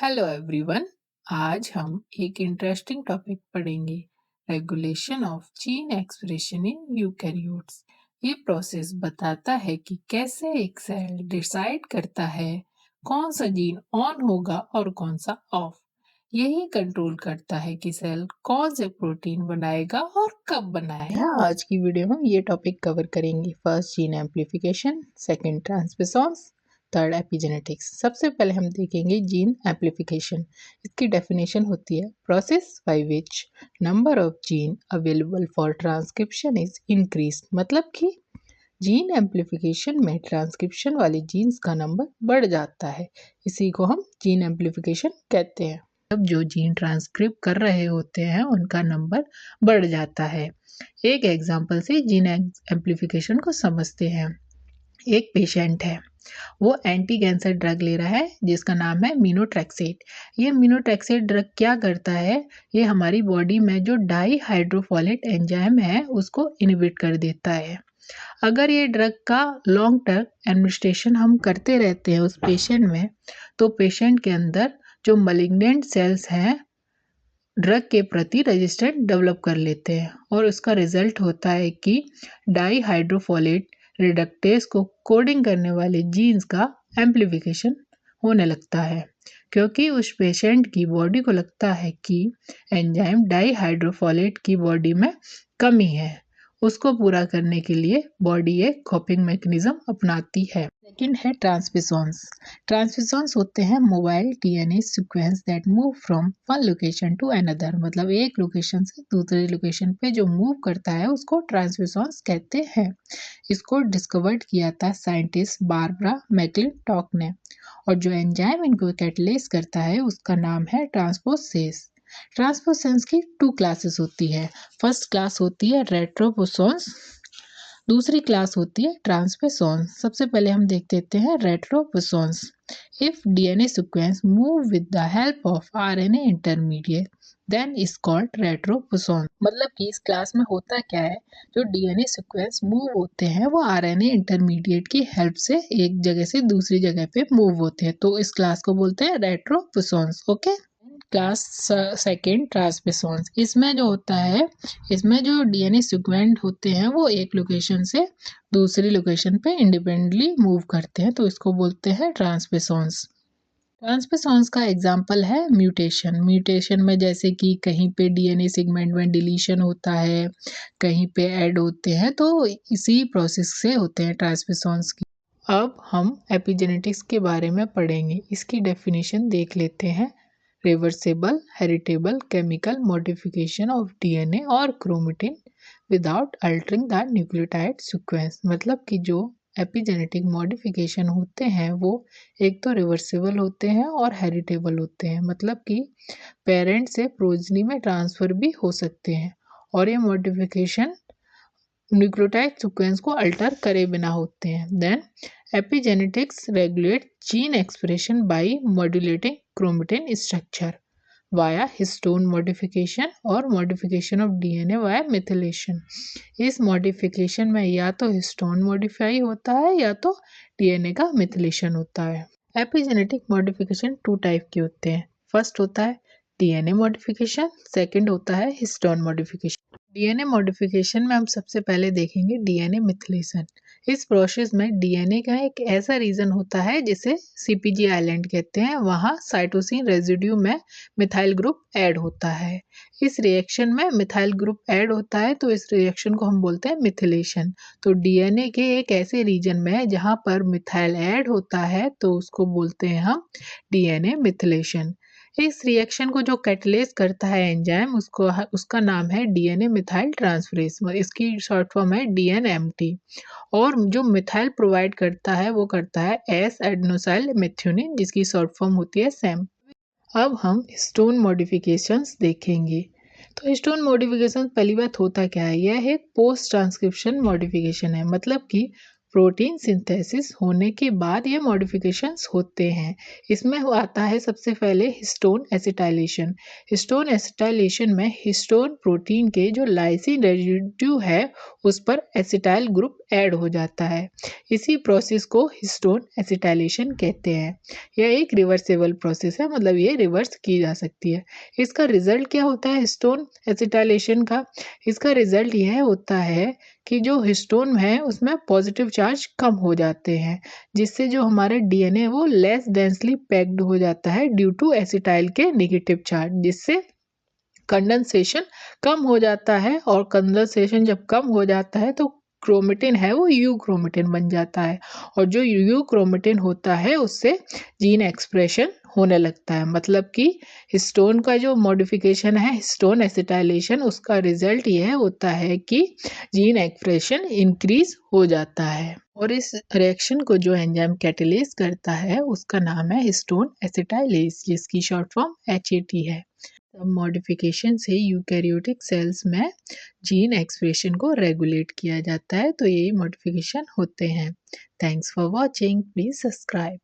Hello everyone. आज हम एक इंटरेस्टिंग टॉपिक पढ़ेंगे, regulation of gene expression in eukaryotes. ये प्रोसेस बताता है कि कैसे एक सेल डिसाइड करता है कौन सा जीन ऑन होगा और कौन सा ऑफ। यही कंट्रोल करता है कि सेल कौन से प्रोटीन बनाएगा और कब बनाएगा। आज की वीडियो में ये टॉपिक कवर करेंगे। First gene amplification, second transcriptions, third epigenetics. सबसे पहले हम देखेंगे जीन एम्प्लीफिकेशन। इसकी डेफिनेशन होती है process by which number of gene available for transcription is increase. मतलब कि जीन एम्प्लीफिकेशन में ट्रांसक्रिप्शन वाले जीन्स का नंबर बढ़ जाता है, इसी को हम जीन एम्प्लीफिकेशन कहते हैं। अब जो जीन ट्रांसक्रिप्ट कर रहे होते हैं उनका नंबर बढ़ जाता है। एक एग्जांपल से जीन एम्प्लीफिकेशन को समझते हैं। एक पेशेंट है, वो एंटी कैंसर ड्रग ले रहा है जिसका नाम है मीनोट्रेक्सेट। ये मीनोट्रेक्सेट ड्रग क्या करता है, ये हमारी बॉडी में जो डाई हाइड्रोफोलेट एंजाइम है उसको इनहिबिट कर देता है। अगर ये ड्रग का लॉन्ग टर्म एडमिनिस्ट्रेशन हम करते रहते हैं उस पेशेंट में, तो पेशेंट के अंदर जो मलिग्नेंट सेल्स हैं ड्रग के प्रति रेजिस्टेंट डेवलप कर लेते हैं और उसका रिजल्ट होता है कि डाई हाइड्रोफोलेट रिडक्टेस को कोडिंग करने वाले जीन्स का एम्प्लीफिकेशन होने लगता है, क्योंकि उस पेशेंट की बॉडी को लगता है कि एंजाइम डाई हाइड्रोफोलेट की बॉडी में कमी है। उसको पूरा करने के लिए बॉडी एक कॉपिंग मैकेनिज्म अपनाती है। सेकंड है ट्रांसक्रिप्शंस। ट्रांसक्रिप्शंस होते हैं mobile DNA sequence that move from one location to another. मतलब एक लोकेशन से दूसरे लोकेशन पे जो मूव करता है उसको ट्रांसक्रिप्शंस कहते हैं। इसको डिस्कवर्ड किया था साइंटिस्ट बारबरा मैकलिंटॉक ने, और जो एंजाइम इनको कैटलाइज करता है उसका नाम है ट्रांसपोसेस। ट्रांसपोसेंस की टू क्लासेस होती है। फर्स्ट क्लास होती है रेट्रोपोसोन्स, दूसरी क्लास होती है ट्रांसपोसोन्स। सबसे पहले हम देख लेते हैं retroposons. If DNA sequence move with the help of RNA intermediate then is called retroposon. मतलब कि इस क्लास में होता क्या है, जो डीएनए सीक्वेंस मूव होते हैं वो आरएनए इंटरमीडिएट की हेल्प से एक जगह से दूसरी जगह पे मूव होते हैं, तो इस क्लास को बोलते हैं retroposons. Okay. Class second transposons. इसमें जो होता है, इसमें जो डीएनए सीक्वेंस होते हैं वो एक लोकेशन से दूसरी लोकेशन पे इंडिपेंडेंटली मूव करते हैं, तो इसको बोलते हैं ट्रांसपोसोन्स। ट्रांसपोसोन्स का एग्जाम्पल है म्यूटेशन। म्यूटेशन में जैसे कि कहीं पे डीएनए सेगमेंट में डिलीशन होता है, कहीं पे ऐड होते हैं, तो इसी प्रोसेस से होते हैं ट्रांसपोसोन्स की। अब हम एपिजेनेटिक्स के बारे में पढ़ेंगे। इसकी डेफिनेशन देख लेते हैं। Reversible heritable chemical modification of DNA और chromatin without altering the nucleotide sequence. मतलब कि जो एपिजेनेटिक मॉडिफिकेशन होते हैं वो एक तो रिवर्सिबल होते हैं और हेरिटेबल होते हैं। मतलब कि पेरेंट से प्रोजनी में ट्रांसफर भी हो सकते हैं, और ये मॉडिफिकेशन न्यूक्लियोटाइड सीक्वेंस को अल्टर करे बिना होते हैं। Then epigenetics regulate gene expression by modulating chromatin structure via histone modification और modification of DNA via methylation. इस मॉडिफिकेशन में या तो हिस्टोन मॉडिफाई होता है या तो डीएनए का मिथिलेशन होता है। एपिजेनेटिक मॉडिफिकेशन टू टाइप के होते हैं। फर्स्ट होता है डीएनए मॉडिफिकेशन, सेकंड होता है हिस्टोन मॉडिफिकेशन। डीएनए मॉडिफिकेशन में हम सबसे पहले देखेंगे डीएनए मिथिलेशन। इस प्रोसेस में डीएनए का एक ऐसा रीजन होता है जिसे सीपीजी आइलैंड कहते हैं, वहाँ साइटोसिन रेजिड्यू में मिथाइल ग्रुप ऐड होता है। इस रिएक्शन में मिथाइल ग्रुप ऐड होता है, तो इस रिएक्शन को हम बोलते हैं मिथिलेशन। तो डीएनए के एक ऐसे रीजन में जहाँ पर मिथाइल ऐड होता है तो उसको बोलते हैं हम डीएनए मिथिलेशन। इस रिएक्शन को जो कैटलाइज करता है एंजाइम, उसका नाम है डीएनए मिथाइल ट्रांसफरेज। इसकी शॉर्ट फॉर्म है डीएनएमटी। और जो मिथाइल प्रोवाइड करता है वो करता है एस एडेनोसाइल मेथियोनिन, जिसकी शॉर्ट फॉर्म होती है सैम। अब हम हिस्टोन मॉडिफिकेशंस देखेंगे। तो हिस्टोन मॉडिफिकेशन पहली बात होता क्या है, यह एक पोस्ट ट्रांसक्रिप्शन मॉडिफिकेशन है। मतलब कि प्रोटीन सिंथेसिस होने के बाद ये मॉडिफिकेशंस होते हैं। इसमें आता है सबसे पहले हिस्टोन एसिटाइलेशन। हिस्टोन एसिटाइलेशन में हिस्टोन प्रोटीन के जो लाइसिन रेजिड्यू है उस पर एसिटाइल ग्रुप ऐड हो जाता है। इसी प्रोसेस को हिस्टोन एसिटाइलेशन कहते हैं। यह एक रिवर्सेबल प्रोसेस है, मतलब ये रिवर्स की जा सकती है। इसका रिजल्ट क्या होता है हिस्टोन एसिटाइलेशन का? इसका रिजल्ट यह होता है कि जो हिस्टोन है उसमें पॉजिटिव चार्ज कम हो जाते हैं, जिससे जो हमारा डीएनए वो लेस डेंसली पैक्ड हो जाता है ड्यू टू एसिटाइल के नेगेटिव चार्ज, जिससे कंडेंसेशन कम हो जाता है। और कंडेंसेशन जब कम हो जाता है तो क्रोमेटिन है वो यू क्रोमेटिन बन जाता है, और जो यू क्रोमेटिन होता है उससे जीन एक्सप्रेशन होने लगता है। मतलब कि हिस्टोन का जो मॉडिफिकेशन है हिस्टोन एसिटाइलेशन, उसका रिजल्ट यह होता है कि जीन एक्सप्रेशन इंक्रीज हो जाता है। और इस रिएक्शन को जो एंजाइम कैटेलाइज करता है उसका नाम है हिस्टोन एसिटाइलेज, जिसकी शॉर्ट फॉर्म HAT है। मॉडिफिकेशन से यूकैरियोटिक सेल्स में जीन एक्सप्रेशन को रेगुलेट किया जाता है, तो ये मॉडिफिकेशन होते हैं। Thanks for watching, please subscribe.